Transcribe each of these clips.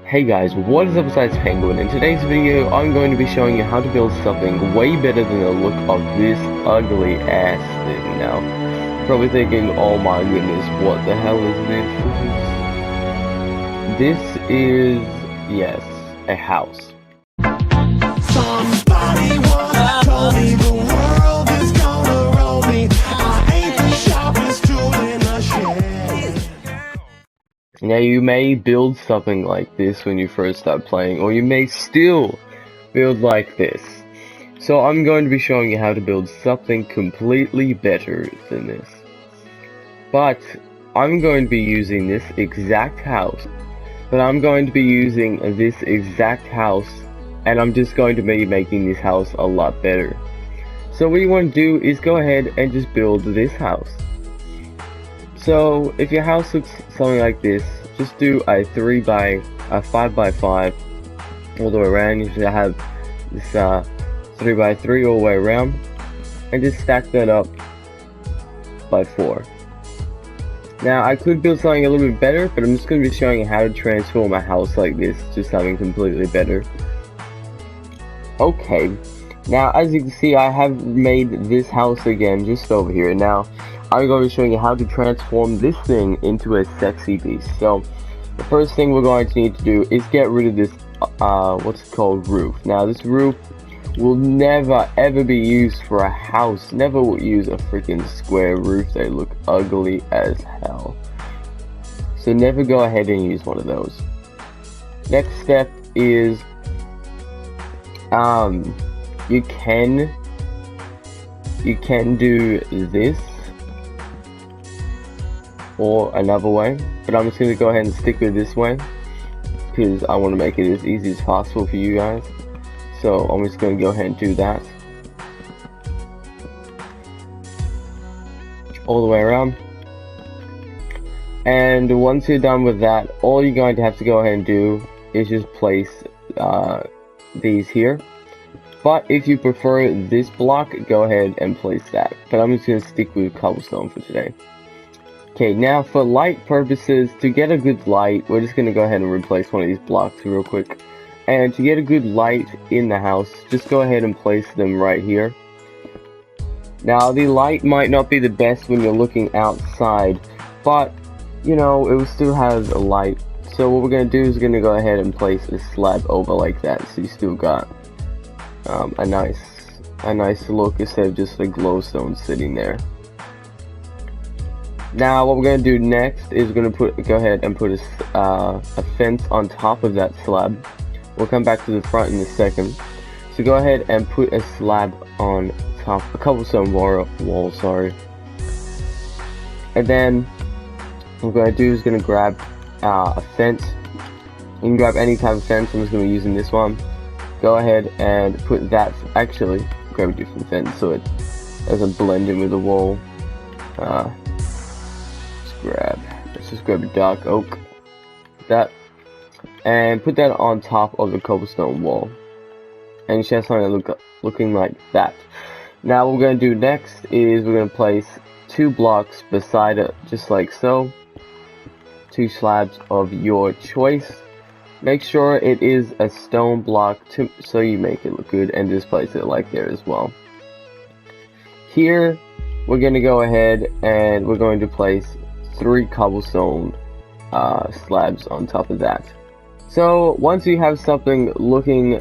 Hey guys, what is up, it's IcePenguin. In today's video, I'm going to be showing you how to build something way better than the look of this ugly ass thing. Now, you're probably thinking, oh my goodness, what the hell is this? This is, yes, a house. Somebody once told me the world is gonna roll me. I ain't the sharpest tool in the shed. Now, you may build something like this when you first start playing, or you may still build like this. So I'm going to be showing you how to build something completely better than this. But I'm going to be using this exact house. And I'm just going to be making this house a lot better. So what you want to do is go ahead and just build this house. So if your house looks something like this, just do a 5x5 all the way around. You should have this 3x3 all the way around, and just stack that up by 4. Now I could build something a little bit better, but I'm just going to be showing you how to transform a house like this to something completely better. Okay, now as you can see, I have made this house again just over here. Now I'm going to be showing you how to transform this thing into a sexy beast. So the first thing we're going to need to do is get rid of this what's it called, roof. Now this roof will never ever be used for a house. Never will use a freaking square roof. They look ugly as hell. So never go ahead and use one of those. Next step is you can do this or another way, but I'm just going to go ahead and stick with this way because I want to make it as easy as possible for you guys. So I'm just going to go ahead and do that all the way around. And once you're done with that, all you're going to have to go ahead and do is just place these here. But if you prefer this block, go ahead and place that. But I'm just going to stick with cobblestone for today. Okay, now for light purposes, to get a good light, we're just going to go ahead and replace one of these blocks real quick. And to get a good light in the house, just go ahead and place them right here. Now, the light might not be the best when you're looking outside, but, you know, it will still have a light. So what we're going to do is we're going to go ahead and place a slab over like that, so you still got a nice look instead of just a glowstone sitting there. Now what we're going to do next is we're going to go ahead and put a fence on top of that slab. We'll come back to the front in a second. So go ahead and put a slab on top, a cobblestone wall, sorry. And then what we're going to do is going to grab a fence. You can grab any type of fence. I'm just going to be using this one. Go ahead and put that, actually grab a different fence so it doesn't blend in with the wall. Let's just grab a dark oak, that, and put that on top of the cobblestone wall, and you should have something looking like that. Now what we're going to do next is we're going to place 2 blocks beside it, just like so. 2 slabs of your choice. Make sure it is a stone block so you make it look good, and just place it like there as well. Here we're going to go ahead and we're going to place 3 cobblestone slabs on top of that. So once you have something looking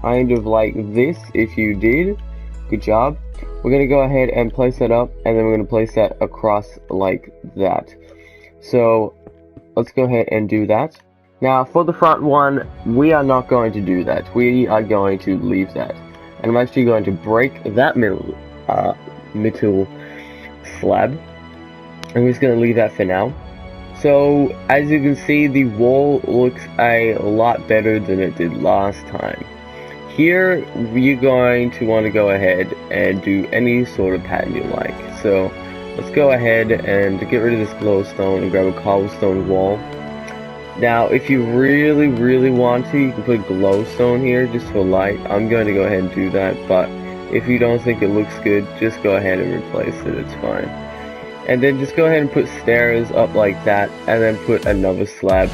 kind of like this, if you did, good job. We're going to go ahead and place that up, and then we're going to place that across like that. So let's go ahead and do that. Now for the front one, we are not going to do that. We are going to leave that. And I'm actually going to break that middle slab. I'm just going to leave that for now. So as you can see, the wall looks a lot better than it did last time. Here you're going to want to go ahead and do any sort of pattern you like. So let's go ahead and get rid of this glowstone and grab a cobblestone wall. Now if you really want to, you can put glowstone here just for light. I'm going to go ahead and do that, but if you don't think it looks good, just go ahead and replace it, it's fine. And then just go ahead and put stairs up like that, and then put another slab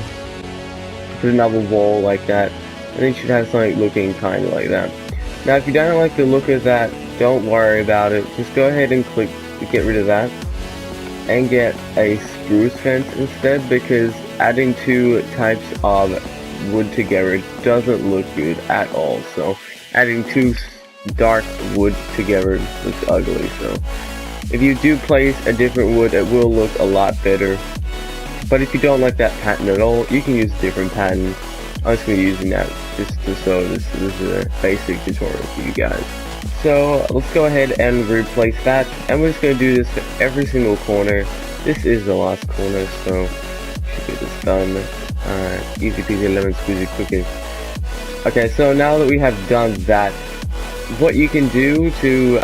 put another wall like that, and then you should have something looking kind of like that. Now if you don't like the look of that, don't worry about it, just go ahead and get rid of that and get a spruce fence instead, because adding two types of wood together doesn't look good at all. So adding two dark wood together looks ugly, so if you do place a different wood, it will look a lot better. But if you don't like that pattern at all, you can use a different pattern. I'm just going to be using that just to show this is a basic tutorial for you guys. So let's go ahead and replace that, and we're just going to do this for every single corner. This is the last corner, so should get this done. Easy peasy lemon squeezy quickie. Okay, so now that we have done that, what you can do to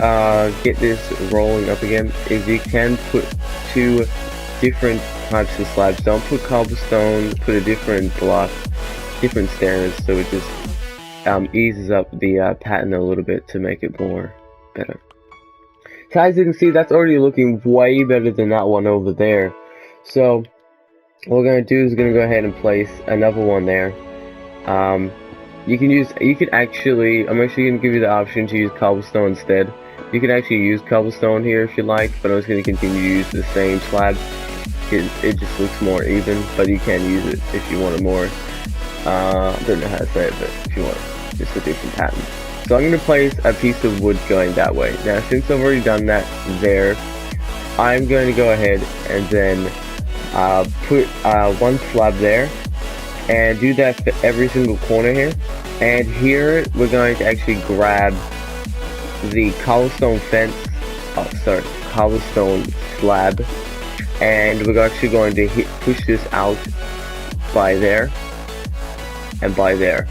get this rolling up again is you can put two different types of slabs. Don't put cobblestone, put a different block, different stairs, so it just eases up the pattern a little bit to make it more better. So as you can see, that's already looking way better than that one over there. So what we're going to do is going to go ahead and place another one there. You can actually, I'm actually going to give you the option to use cobblestone instead. You can actually use cobblestone here if you like, but I'm just going to continue to use the same slab. It just looks more even, but you can use it if you want it more. I don't know how to say it, but if you want just a different pattern. So I'm going to place a piece of wood going that way. Now since I've already done that there, I'm going to go ahead and then put one slab there, and do that for every single corner here. And here we're going to actually grab the cobblestone fence, cobblestone slab, and we're actually going to push this out by there and by there.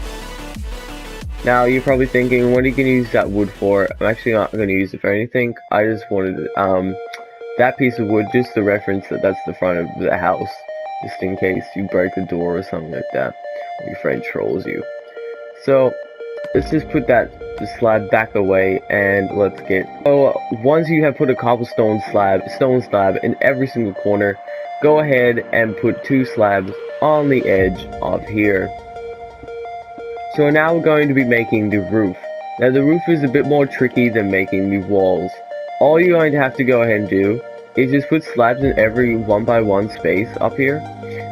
Now you're probably thinking, what are you going to use that wood for? I'm actually not going to use it for anything. I just wanted that piece of wood just to reference that that's the front of the house, just in case you break the door or something like that, or your friend trolls you. So let's just put the slab back away, and let's get. So once you have put a cobblestone stone slab in every single corner, go ahead and put two slabs on the edge of here. So now we're going to be making the roof. Now the roof is a bit more tricky than making the walls. All you're going to have to go ahead and do is just put slabs in every 1 by 1 space up here,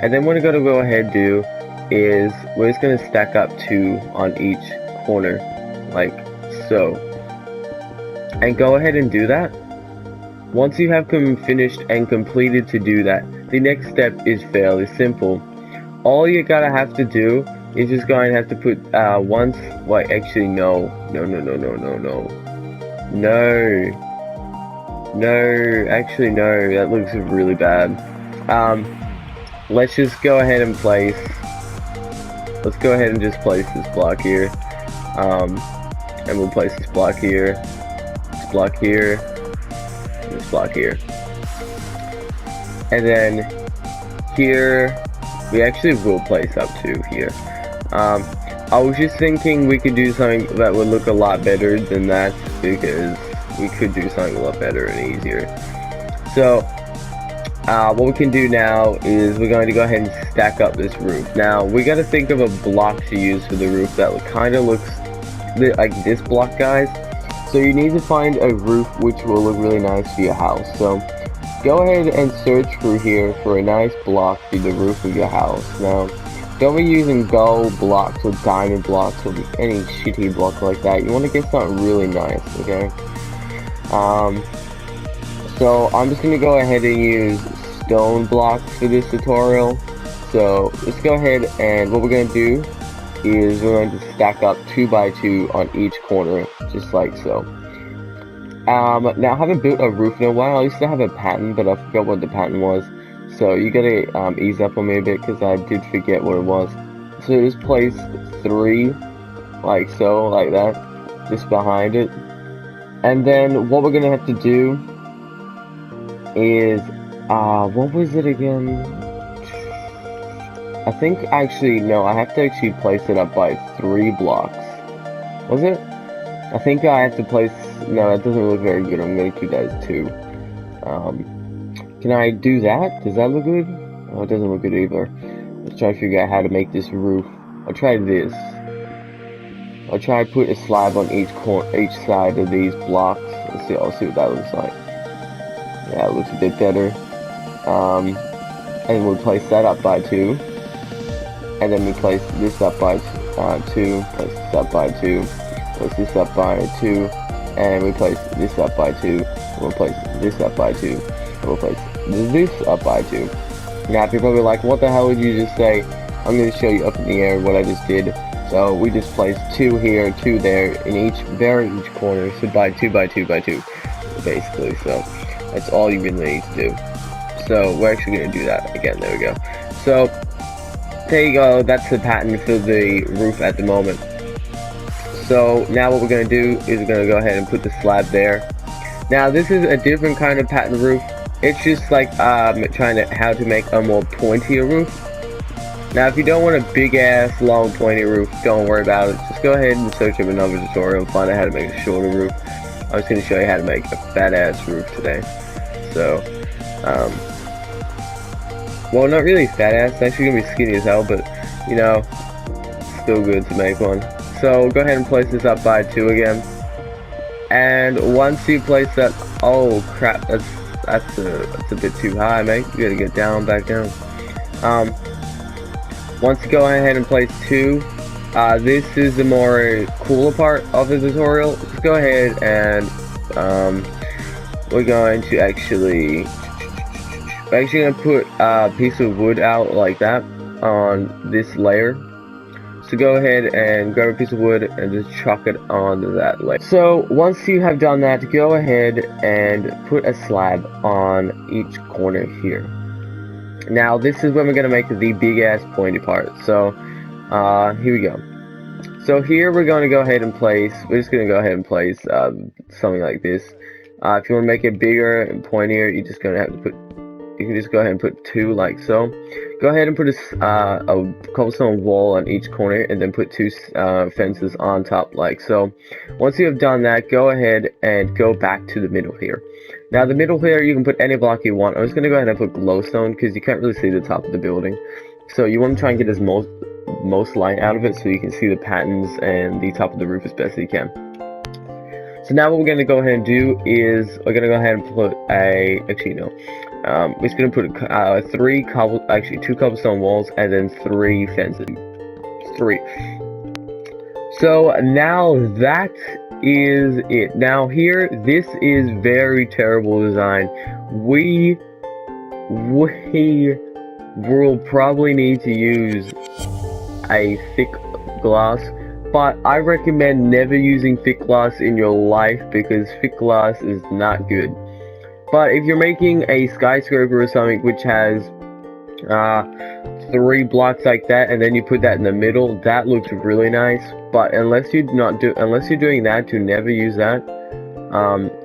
and then what we're going to go ahead and do is we're just going to stack up 2 on each corner, like so. And go ahead and do that. Once you have finished and completed to do that, the next step is fairly simple. All you gotta have to do is just going to have to put actually no, actually no, that looks really bad. Let's just go ahead and place, let's go ahead and just place this block here, and we'll place this block here, this block here, and this block here, and then here we actually will place up 2 here. I was just thinking we could do something that would look a lot better than that, because we could do something a lot better and easier. So what we can do now is we're going to go ahead and stack up this roof. Now we got to think of a block to use for the roof that kind of looks like this block, guys. So you need to find a roof which will look really nice for your house. So go ahead and search through here for a nice block for the roof of your house. Now don't be using gold blocks or diamond blocks or any shitty block like that. You want to get something really nice, okay? So I'm just going to go ahead and use stone blocks for this tutorial. So let's go ahead, and what we're going to do is we're going to stack up 2 by 2 on each corner, just like so. Now I haven't built a roof in a while. I used to have a pattern, but I forgot what the pattern was. So you gotta ease up on me a bit, because I did forget what it was. So just place 3, like so, like that, just behind it. And then what we're gonna have to do is, what was it again? I think actually, no, I have to actually place it up by 3 blocks. Was it? I think I have to place, no, that doesn't look very good. I'm gonna keep that as 2. Can I do that? Does that look good? Oh, it doesn't look good either. Let's try to figure out how to make this roof. I'll try this. I'll try to put a slab on each side of these blocks. I'll see what that looks like. Yeah, it looks a bit better. And we'll place that up by 2. And then we place this up by 2. Place this up by 2. Place this up by 2. And we place this up by 2. We'll place this up by 2. And we'll place this up by 2. Now, you're probably like, what the hell did you just say? I'm going to show you up in the air what I just did. So we just placed 2 here, 2 there, in each corner. So by 2 by 2 by 2, basically. So that's all you really need to do. So we're actually going to do that again. There we go. So there you go. That's the pattern for the roof at the moment. So now what we're going to do is we're going to go ahead and put the slab there. Now this is a different kind of pattern roof. It's just like trying to how to make a more pointier roof. Now if you don't want a big ass long pointy roof, don't worry about it. Just go ahead and search up another tutorial and find out how to make a shorter roof. I'm just going to show you how to make a fat ass roof today. So well, not really fat ass, it's actually going to be skinny as hell, but you know, still good to make one. So go ahead and place this up by 2 again. And once you place that, oh crap, that's a bit too high, mate. You gotta get down, back down. Once you go ahead and place 2, this is the more cooler part of the tutorial. Just go ahead and we're going to actually gonna put a piece of wood out like that on this layer. So go ahead and grab a piece of wood and just chuck it onto that layer. So once you have done that, go ahead and put a slab on each corner here. Now this is when we're gonna make the big ass pointy part. So here we go. So here we're going to go ahead and place, we're just going to go ahead and place something like this. If you want to make it bigger and pointier, you're just going to have to put, you can just go ahead and put 2 like so. Go ahead and put a cobblestone wall on each corner, and then put 2 fences on top like so. Once you have done that, go ahead and go back to the middle here. Now the middle here, you can put any block you want. I'm just going to go ahead and put glowstone because you can't really see the top of the building. So you want to try and get as most light out of it so you can see the patterns and the top of the roof as best as you can. So now what we're going to go ahead and do is we're going to go ahead and put we're just going to put 2 cobblestone walls and then 3 fences. 3. So now that is it. Now here, this is very terrible design. We will probably need to use a thick glass, but I recommend never using thick glass in your life because thick glass is not good. But if you're making a skyscraper or something which has 3 blocks like that, and then you put that in the middle, that looks really nice. But unless you're doing that, to never use that,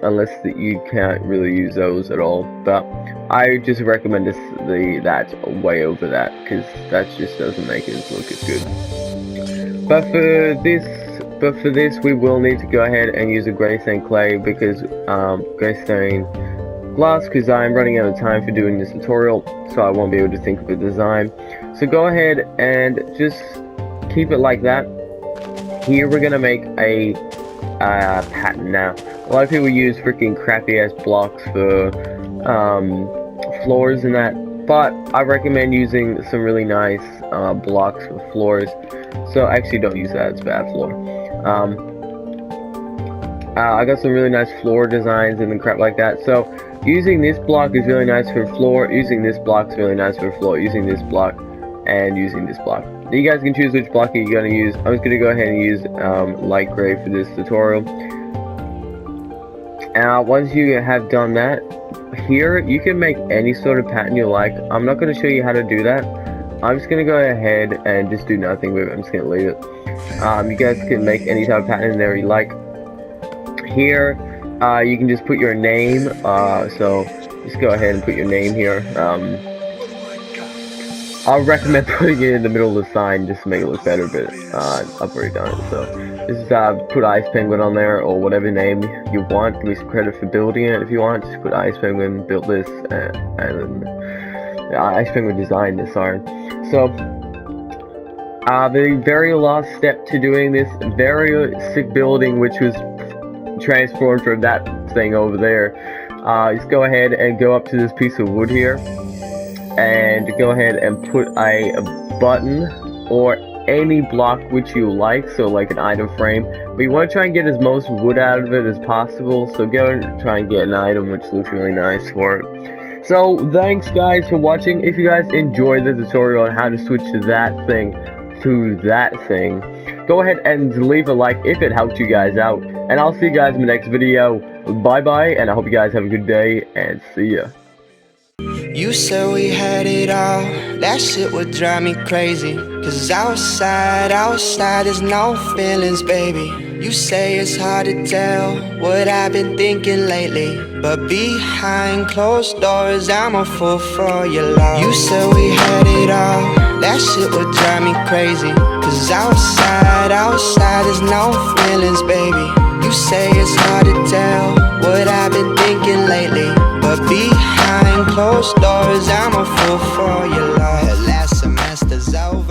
unless you can't really use those at all. But I just recommend that way over that, because that just doesn't make it look as good. But for this, we will need to go ahead and use a greystone clay, because greystone glass, because I'm running out of time for doing this tutorial, so I won't be able to think of a design. So go ahead and just keep it like that. Here we're gonna make a pattern now. A lot of people use freaking crappy ass blocks for floors and that, but I recommend using some really nice blocks for floors. So actually don't use that, it's bad floor. I got some really nice floor designs and crap like that. So using this block is really nice for floor, using this block is really nice for floor, using this block and using this block. You guys can choose which block you're going to use. I'm just going to go ahead and use light gray for this tutorial. Once you have done that, here you can make any sort of pattern you like. I'm not going to show you how to do that. I'm just going to go ahead and just do nothing with it. I'm just going to leave it. You guys can make any type of pattern there you like. Here, you can just put your name. So just go ahead and put your name here. I recommend putting it in the middle of the sign just to make it look better, but I've already done it. So just put IcePenguin on there, or whatever name you want. Give me some credit for building it if you want. Just put IcePenguin built this, and IcePenguin designed this, sorry. So The very last step to doing this very sick building, which was transformed from that thing over there, just go ahead and go up to this piece of wood here, and go ahead and put a button or any block which you like, so like an item frame, but you want to try and get as most wood out of it as possible, so go and try and get an item which looks really nice for it. So thanks guys for watching. If you guys enjoyed the tutorial on how to switch to that thing, go ahead and leave a like if it helped you guys out, and I'll see you guys in the next video. Bye bye, and I hope you guys have a good day, and see ya. You said we had it all, that shit would drive me crazy. Cause outside there's no feelings, baby. You say it's hard to tell what I've been thinking lately, but behind closed doors I'm a fool for your love. You said we had it all, that shit would drive me crazy. Cause outside there's no feelings, baby. You say it's hard to tell what I've been thinking lately, but behind closed doors I'm a fool for your love. Last semester's over.